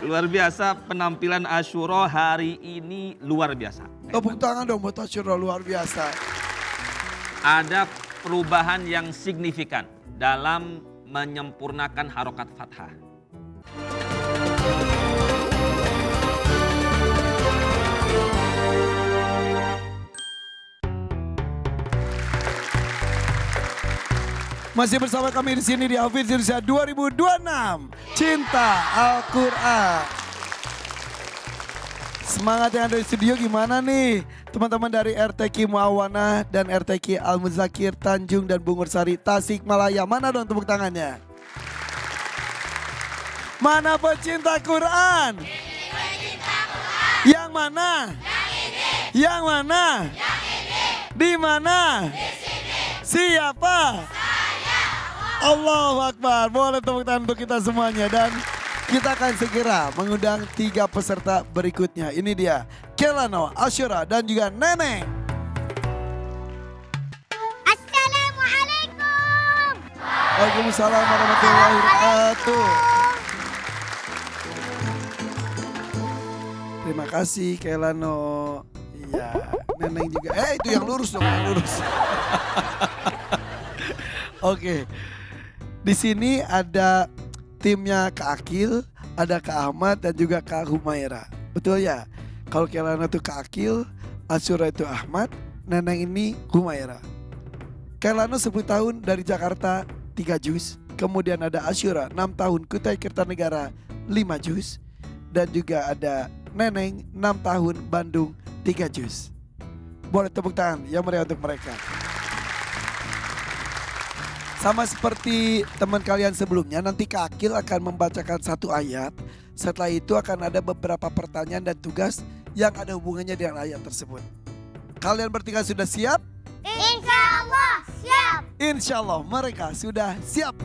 Luar biasa penampilan Asyura hari ini luar biasa. Tepuk tangan dong buat Asyura, luar biasa. Ada perubahan yang signifikan dalam menyempurnakan harokat fathah. Masih bersama kami di sini di Hafiz Indonesia 2026. Cinta Al-Quran. Semangat yang ada di studio gimana nih? Teman-teman dari RTQ Muawana dan RTQ Al-Muzakir Tanjung dan Bungur Sari Tasikmalaya. Mana dong tepuk tangannya? Mana pecinta Quran? Yang mana? Yang mana? Di mana? Siapa? Allahu Akbar. Boleh tepuk tangan untuk kita semuanya. Dan kita akan segera mengundang 3 peserta berikutnya. Ini dia Kelano, Asyura dan juga Neneng. Assalamualaikum. Waalaikumsalam warahmatullahi wabarakatuh. Terima kasih Kelano. Iya, Neneng juga. Itu yang lurus dong, yang lurus. Oke. Di sini ada timnya Kak Akil, ada Kak Ahmad dan juga Kak Humaira. Betul ya? Kalau Kelana itu Kak Akil, Asyura itu Ahmad, Neneng ini Humaira. Kelana 10 tahun dari Jakarta 3 juz. Kemudian ada Asyura 6 tahun Kutai Kertanegara 5 juz. Dan juga ada Neneng 6 tahun Bandung 3 juz. Boleh tepuk tangan yang meriah untuk mereka. Sama seperti teman kalian sebelumnya, nanti Kak Akil akan membacakan 1 ayat. Setelah itu akan ada beberapa pertanyaan dan tugas yang ada hubungannya dengan ayat tersebut. Kalian bertiga sudah siap? Insya Allah siap. Insya Allah mereka sudah siap.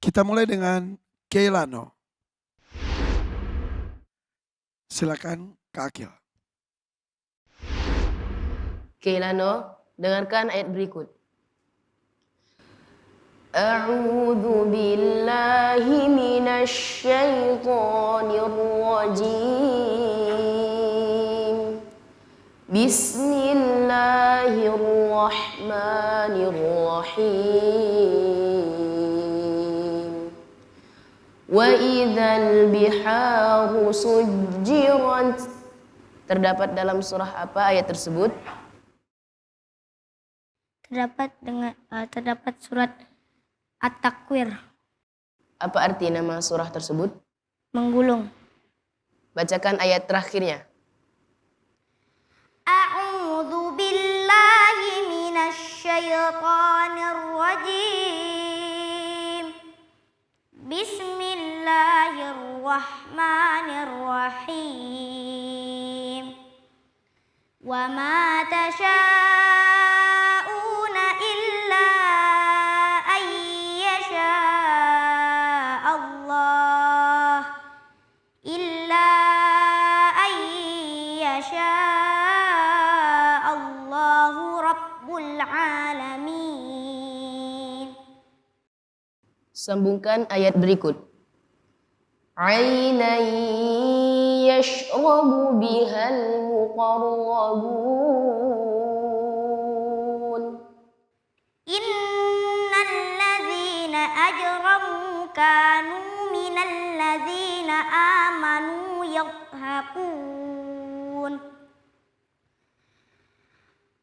Kita mulai dengan Keilano. Silakan Kak Akil. Keilano, dengarkan ayat berikut. A'udzu billahi minasy syaithanir rajim. Bismillahirrahmanirrahim. Wa idzal biharu sujjirat. Terdapat dalam surah apa ayat tersebut? Terdapat surat At-Takwir, Apa arti nama surah tersebut? menggulung. Bacakan ayat terakhirnya. A'udzu billahi minasy syaithanir rajim. Bismillahirrahmanirrahim. Wa ma tasha'una illa an yasha Allah. Illa an yasha Allahu Rabbul Alamin. Sambungkan ayat berikut. Ainan yashrabu bihal muqarrabun. Innal ladzina ajramu kanu minal ladzina amanu yadhhakun.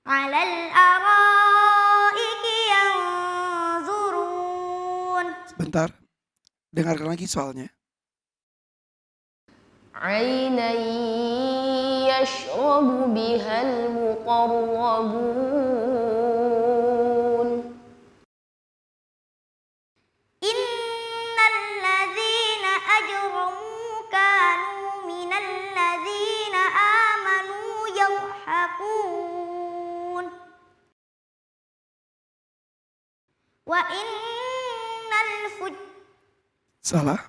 Alal araiki yanzurun. Sebentar, dengarkan lagi soalnya. Ainan yashrabu bihal muqarrabun. Innal ladzina ajramu kanu minal ladzina amanu yadhhakun. وإن الفجار Salah.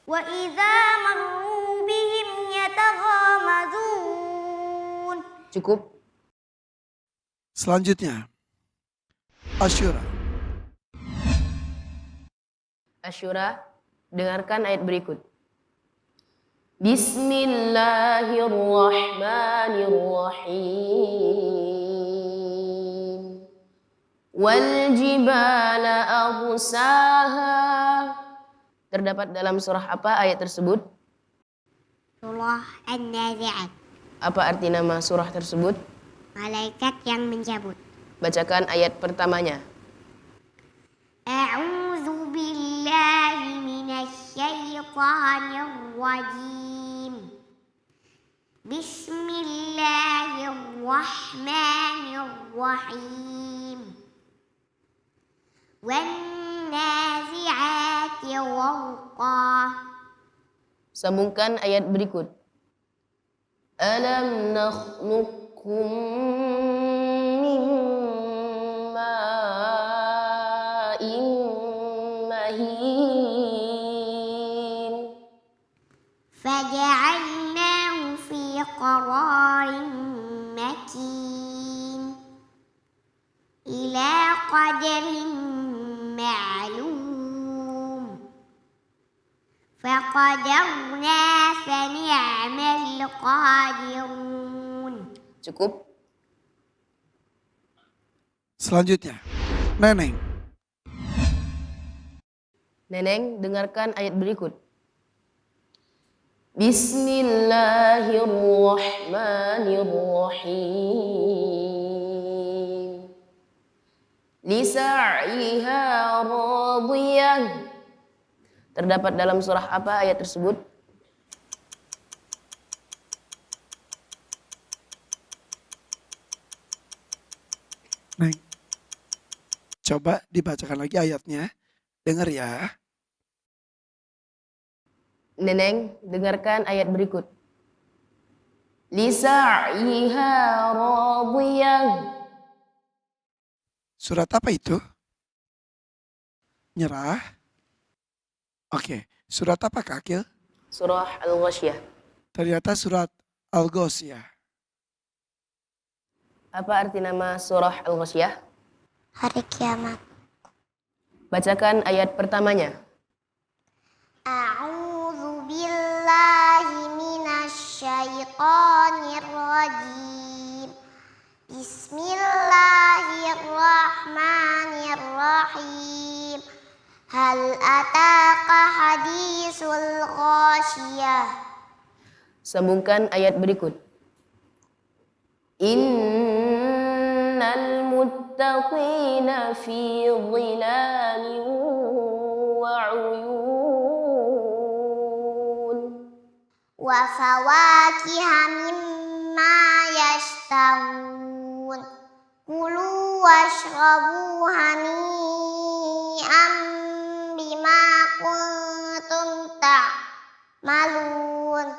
وإذا مروا بهم يتغامزون. Cukup. Selanjutnya. Asyura. Asyura, dengarkan ayat berikut. Bismillahirrahmanirrahim. Wal jibala arsaha. Terdapat dalam surah apa ayat tersebut? Surah An-Nazi'at. Apa arti nama surah tersebut? Malaikat yang mencabut. Bacakan ayat pertamanya. A'udzu billahi minasyaitonir rajim. Bismillahirrahmanirrahim. Wan nazi'ati gharqa. Sambungkan ayat berikut. Alam nakhluqkum min ma'in mahin. Faja'alnahu fi qararin makin. Ila qadarin ma'lum. Faqadarna fani'mal qadirun. Cukup. Selanjutnya. Neneng. Neneng, dengarkan ayat berikut. Bismillahirrahmanirrahim. Lisa'yiha radiyah. Terdapat dalam surah apa ayat tersebut? Neng. Coba dibacakan lagi ayatnya. Dengar ya. Neneng, dengarkan ayat berikut. Lisa'yiha radiyah. Surat apa itu? Nyerah. Oke. Surat apa Kak Akil? Surah Al-Ghasyiyah. Ternyata surat Al-Ghasyiyah. Apa arti nama surah Al-Ghasyiyah? Hari kiamat. Bacakan ayat pertamanya. A'udzu billahi minasyaitonir rajim. Bismillahirrahmanirrahim. Hal ataka hadisul ghasyiyah. Sambungkan ayat berikut. Innal muttaqina fi dhilalin wa 'uyun. Wa fawakiha mimma yashtahun. Kulu washrabu hani'an bima kuntum ta'malun.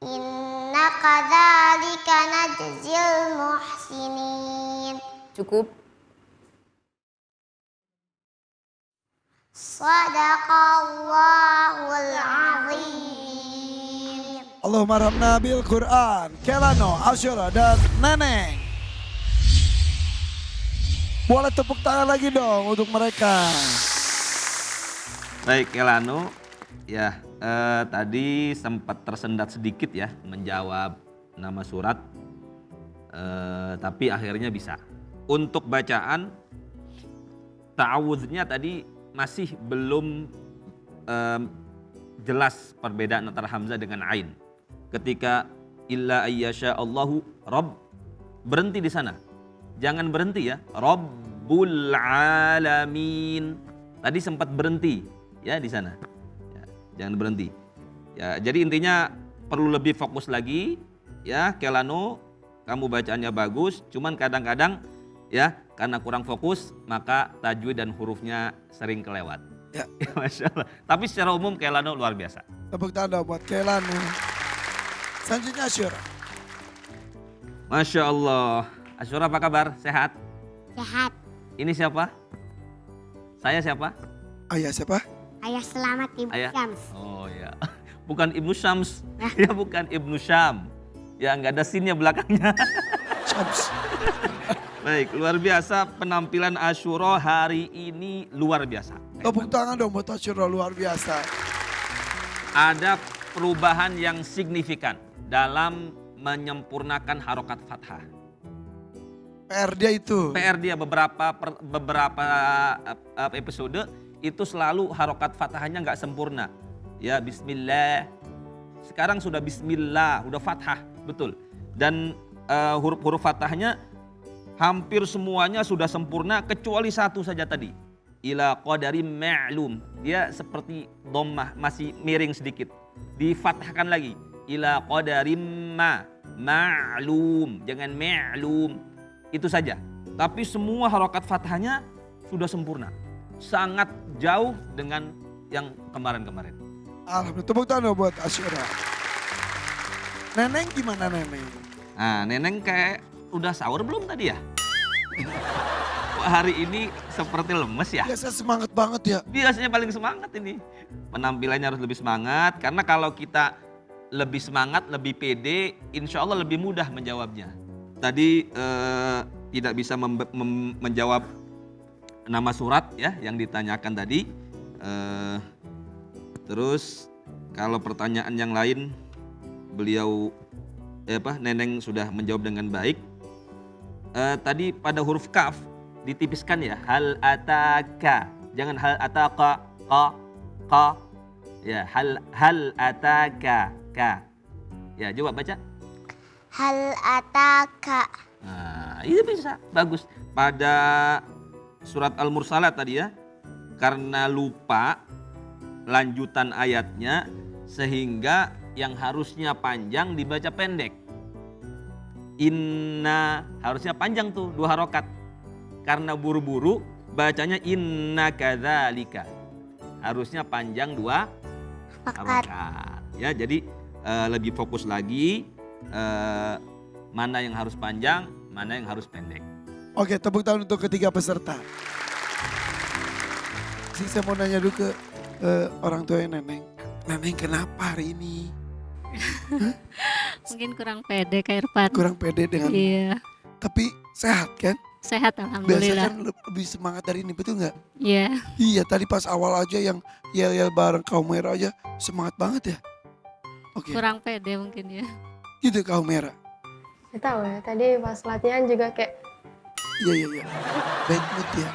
Inna kadzalika najzil muhsinin. Cukup. Sadaqallahul azim. Allahumma rahmna bil Quran. Kelano, Asyura, dan Neneng. Boleh tepuk tangan lagi dong untuk mereka. Baik Kelano, ya tadi sempat tersendat sedikit ya menjawab nama surat, tapi akhirnya bisa. Untuk bacaan, ta'awudnya tadi masih belum jelas perbedaan antara hamzah dengan ain. Ketika illa ayyasha Allahu Rabb, berhenti di sana. Jangan berhenti ya, Rabbul Alamin. Tadi sempat berhenti ya di sana. Ya, jangan berhenti. Ya, jadi intinya perlu lebih fokus lagi ya, Kelano, kamu bacaannya bagus, cuman kadang-kadang ya karena kurang fokus maka tajwid dan hurufnya sering kelewat. Ya. Masya Allah. Tapi secara umum Kelano luar biasa. Tepuk tangan dong buat Kelano. Selanjutnya Asyura. Masya Allah. Asyura apa kabar? Sehat? Sehat. Ini siapa? Saya siapa? Ayah siapa? Ayah selamat Ibu Ayah. Syams. Oh ya. Bukan Ibnu Syams. Ya bukan Ibnu Syam. Ya nggak ada sinnya belakangnya. Syams. Baik, luar biasa penampilan Asyura hari ini luar biasa. Tepuk tangan dong buat Asyura, luar biasa. Ada perubahan yang signifikan dalam menyempurnakan harokat fathah. PR dia itu. PR dia beberapa episode itu selalu harokat fathahnya nggak sempurna. Ya Bismillah. Sekarang sudah Bismillah, udah fathah, betul. Dan huruf-huruf fathahnya hampir semuanya sudah sempurna kecuali satu saja tadi. Ila qadari ma'lum. Dia seperti dhammah, masih miring sedikit. Difathahkan lagi. Ila qadari ma'lum. Jangan ma'lum. Itu saja. Tapi semua harokat fathahnya sudah sempurna. Sangat jauh dengan yang kemarin-kemarin. Alhamdulillah, tepuk tangan buat Asyura. Neneng gimana Neneng? Nah, Neneng kayak udah sahur belum tadi ya? Kok hari ini seperti lemes ya? Biasa semangat banget ya. Biasanya paling semangat ini. Penampilannya harus lebih semangat, karena kalau kita lebih semangat, lebih pede, insya Allah lebih mudah menjawabnya. Tadi tidak bisa menjawab nama surat ya yang ditanyakan tadi. Terus kalau pertanyaan yang lain beliau Neneng sudah menjawab dengan baik. Tadi pada huruf kaf ditipiskan ya, hal ataka. Jangan hal ataka, ka. Ya, hal ataka, ka. Ya, coba baca. Hal ataka. Nah, itu bisa, bagus. Pada surat Al-Mursalat tadi ya, karena lupa lanjutan ayatnya sehingga yang harusnya panjang dibaca pendek. Inna harusnya panjang tuh 2 harokat. Karena buru-buru bacanya inna kadzalika. Harusnya panjang 2 harokat. Ya, jadi lebih fokus lagi mana yang harus panjang, mana yang harus pendek. Oke, tepuk tangan untuk ketiga peserta. Saya mau nanya dulu ke orang tuanya Neneng. Neneng kenapa hari ini? Mungkin kurang pede Kak Irfan. Kurang pede dengan... Iya, Tapi sehat kan? sehat Biasanya alhamdulillah. kan lebih semangat dari ini, betul nggak? Iya, Iya, tadi pas awal aja yang yel-yel bareng kaum merah aja semangat banget ya. Oke, kurang pede mungkin ya. gitu kaum merah. Gak tahu ya, tadi pas latihan juga kayak Iya. Bad mood ya.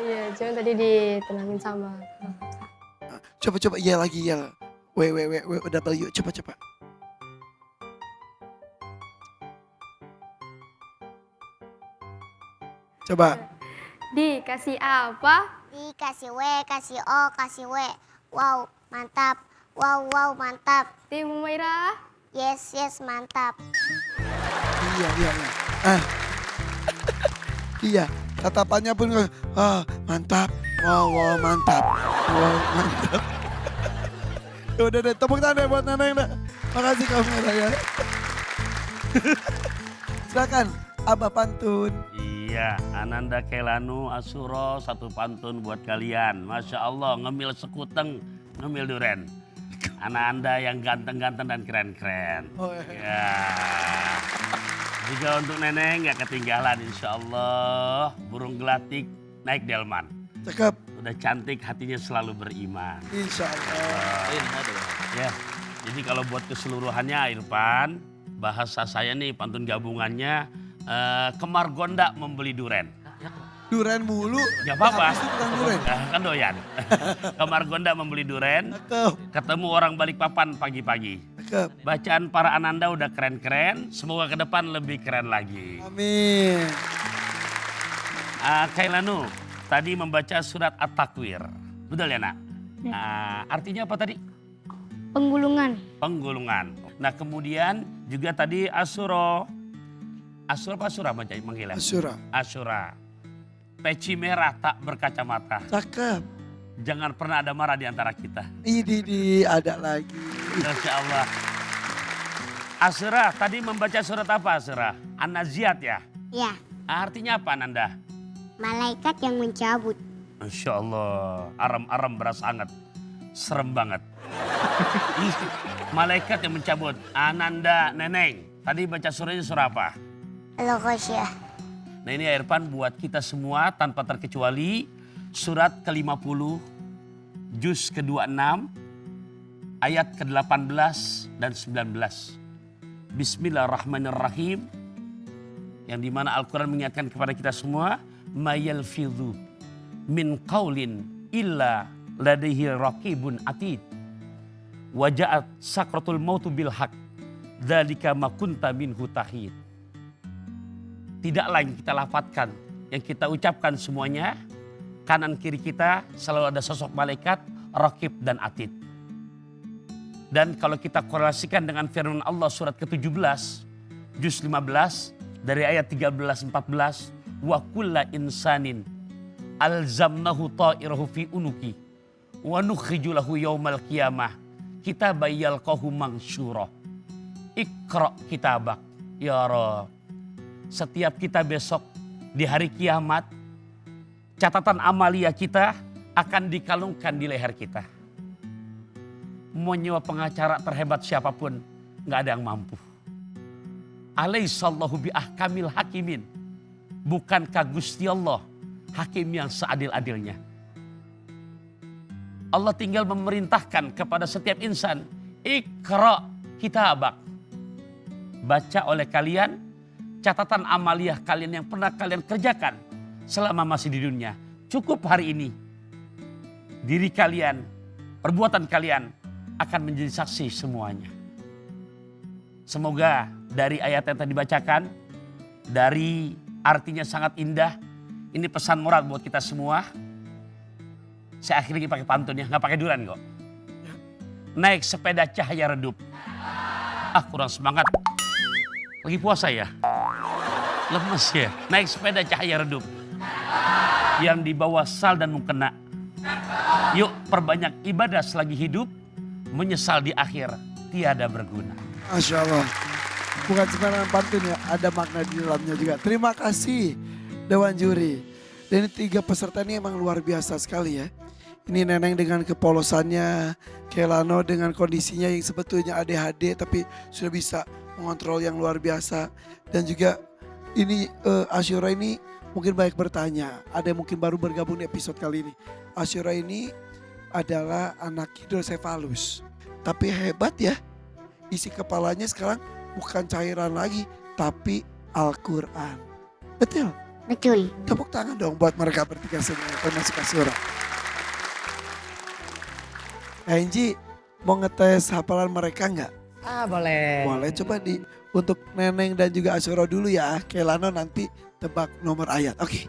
ya cuman tadi ditenangin sama Coba yel lagi yel. W, coba. Coba. dikasih apa? Dikasih W, kasih O, kasih W. Wow, mantap. Wow, mantap. Tim Humaira. Yes, mantap. Iya. Iya, tatapannya pun mantap. Wow, mantap. Wow, mantap. Udah deh, tepuk tangan deh buat Neneng deh. Makasih kamu ya. Silakan, Abah pantun. Iya, Ananda Kelanu Asuro satu pantun buat kalian. Masya Allah, ngemil sekuteng, ngemil duren. Anak Anda yang ganteng-ganteng dan keren-keren. Oh, Ya. Juga untuk Neneng nggak ketinggalan, insya Allah. Burung gelatik naik delman. Cakep, Udah cantik, hatinya selalu beriman. insya Allah. Ya, jadi kalau buat keseluruhannya Irfan, bahasa saya nih pantun gabungannya, Kemar Gonda membeli duren. Duren mulu. Gak apa-apa. Habis itu bukan duren. Kan doyan. Kemar Gonda membeli duren, Cakep, ketemu orang Balikpapan pagi-pagi. cakep. Bacaan para Ananda udah keren-keren, semoga ke depan lebih keren lagi. Amin. Kailanu, tadi membaca surat At-Takwir. Betul ya nak? Artinya apa tadi? Penggulungan. Penggulungan. Nah kemudian juga tadi Asyura. Asyura apa Asyura manggilnya? Asyura. Asyura. Peci merah tak berkacamata. Cakep. Jangan pernah ada marah di antara kita. Ini ada lagi. Masya Allah. Asyura tadi membaca surat apa Asyura? An-Naziat ya? Ya, Artinya apa Ananda? malaikat yang mencabut. Masya Allah, aram-aram berasa hangat. Serem banget. Ih, malaikat yang mencabut. Ananda Neneng, tadi baca surahnya surah apa? Al-Ghasyiyah. Nah ini Irfan buat kita semua tanpa terkecuali surat ke-50, juz ke-26, ayat ke-18 dan 19. Bismillahirrahmanirrahim. Yang dimana Al-Quran mengingatkan kepada kita semua, mayalfidhu min qaulin illa ladaihi raqibun atid. Waja'at sakratul mautu bil haq. Dzalika ma kunta minhu tahid. Tidak lain kita lafadzkan, yang kita ucapkan semuanya, kanan kiri kita selalu ada sosok malaikat, raqib dan atid. Dan kalau kita korelasikan dengan firman Allah surat ke-17, juz 15, dari ayat 13-14, wa kulla insanin alzamnahu ta'irahu fi unuki wa nukhriju lahu yaumal qiyamah kitaban yalqahu mansyura. Iqra kitabak ya Rabb. Setiap kita besok di hari kiamat, catatan amalia kita akan dikalungkan di leher kita. Mau nyewa pengacara terhebat siapapun, nggak ada yang mampu. Alaihissallahu bi ahkamil hakimin. Bukankah Gusti Allah hakim yang seadil-adilnya? Allah tinggal memerintahkan kepada setiap insan, Iqra kitabak. Baca oleh kalian catatan amaliah kalian yang pernah kalian kerjakan selama masih di dunia. Cukup hari ini. Diri kalian, perbuatan kalian akan menjadi saksi semuanya. Semoga dari ayat yang tadi dibacakan, dari artinya sangat indah, ini pesan moral buat kita semua. Saya akhirnya pakai pantun ya, nggak pakai duran kok. Naik sepeda cahaya redup. Kurang semangat. Lagi puasa ya? Lemes ya? Naik sepeda cahaya redup. Yang dibawa sal dan mukena. Yuk perbanyak ibadah selagi hidup. Menyesal di akhir tiada berguna. Masya Allah. Bukan sembarangan pantun ya, ada makna di dalamnya juga. Terima kasih Dewan Juri. Dan 3 peserta ini emang luar biasa sekali ya. Ini Neneng dengan kepolosannya, Kelano dengan kondisinya yang sebetulnya ADHD tapi sudah bisa mengontrol yang luar biasa. Dan juga ini Asyura ini mungkin banyak bertanya. Ada yang mungkin baru bergabung di episode kali ini. Asyura ini adalah anak hidrosefalus. Tapi hebat ya, isi kepalanya sekarang bukan cairan lagi, tapi Al-Quran. Betul? Betul. Tepuk tangan dong buat mereka bertiga semua, termasuk Asyura. Angie, mau ngetes hafalan mereka nggak? Boleh. Boleh, coba untuk Neneng dan juga Asyura dulu ya. Kelano nanti tebak nomor ayat. Oke.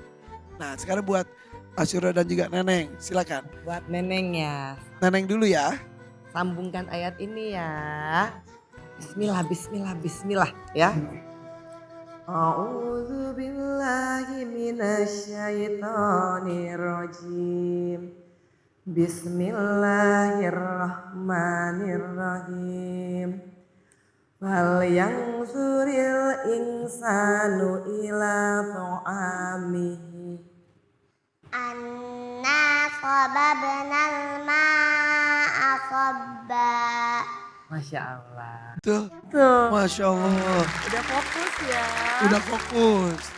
Nah sekarang buat Asyura dan juga Neneng, silakan. Buat Neneng ya, Neneng dulu ya. sambungkan ayat ini ya. Bismillah, bismillah, bismillah ya. A'udzu billahi minasyaitonir rajim. Bismillahirrahmanirrahim. Fal yanzuril insanu ila ta'amihi. Anna sababnal ma'a sabba. Masya Allah. Tuh, Tuh, Masya Allah. udah fokus ya. Udah fokus.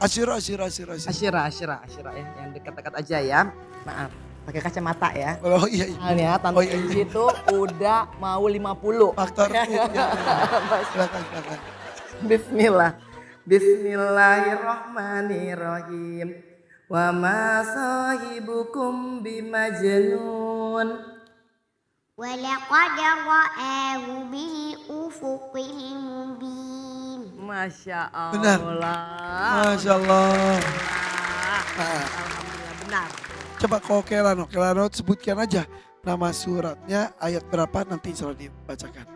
Asyura Asyira ya, yang dekat-dekat aja ya. Maaf, pakai kacamata ya. Oh iya. Soalnya Tante Oh, iya. Angie itu udah mau 50. Faktor ya. Silakan. Bismillah. Bismillahirrahmanirrahim. Wa ma sahibukum bimajnun. Walaqad ra'ahu bil ufuqil mubin. Masya Allah. Benar. Masya Allah. Nah, Alhamdulillah benar. coba kalau Kelano sebutkan aja nama suratnya, ayat berapa nanti insya Allah dibacakan.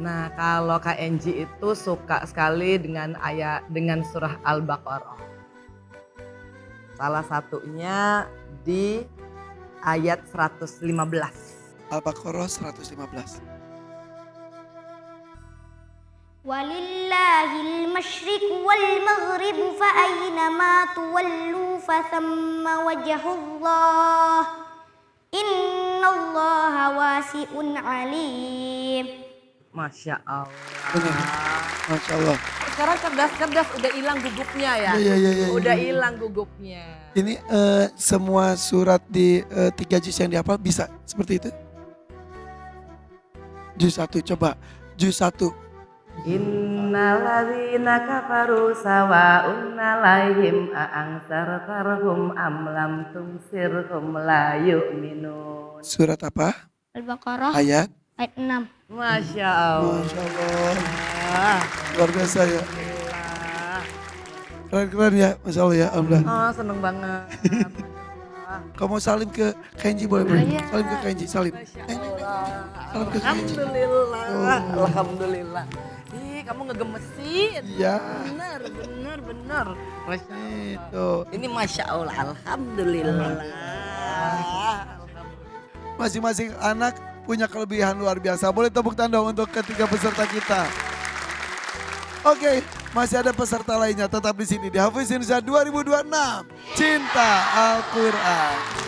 Nah, kalau Kak Angie itu suka sekali dengan surah Al-Baqarah. Salah satunya di ayat 115. Al-Baqarah 115. Walillahil masyriq wal maghrib fa aynama tuwallu fa thamma wajhullah. Innallaha wasi'un alim. Masya Allah. Benar. Masya Allah. Sekarang cerdas-cerdas udah hilang gugupnya ya. Iya. Udah hilang gugupnya. Ini semua surat di 3 juz yang dihafal bisa seperti itu? Juz 1 coba. Juz 1. Innaladzina kafaru sawa'un 'alaihim a'angsartarhum am lam tumsirhum la yu'minun. Surat apa? Al-Baqarah Ayat. ayat 6. Masya Allah. Masya Allah. Luar biasa ya. Keren ya. Masya Allah ya. Alhamdulillah. Oh seneng banget. Kamu salim ke Kenji boleh? Salim ke Kenji. Salim. Salim ke Kenji. Alhamdulillah. Alhamdulillah. Ih kamu ngegemesin. Iya. Bener. Masya Allah. Itu. Ini Masya Allah. Alhamdulillah. Masing-masing anak punya kelebihan luar biasa. Boleh tepuk tanda untuk ketiga peserta kita. Oke, masih ada peserta lainnya tetap di sini di Hafiz Indonesia 2026. Cinta Al-Quran.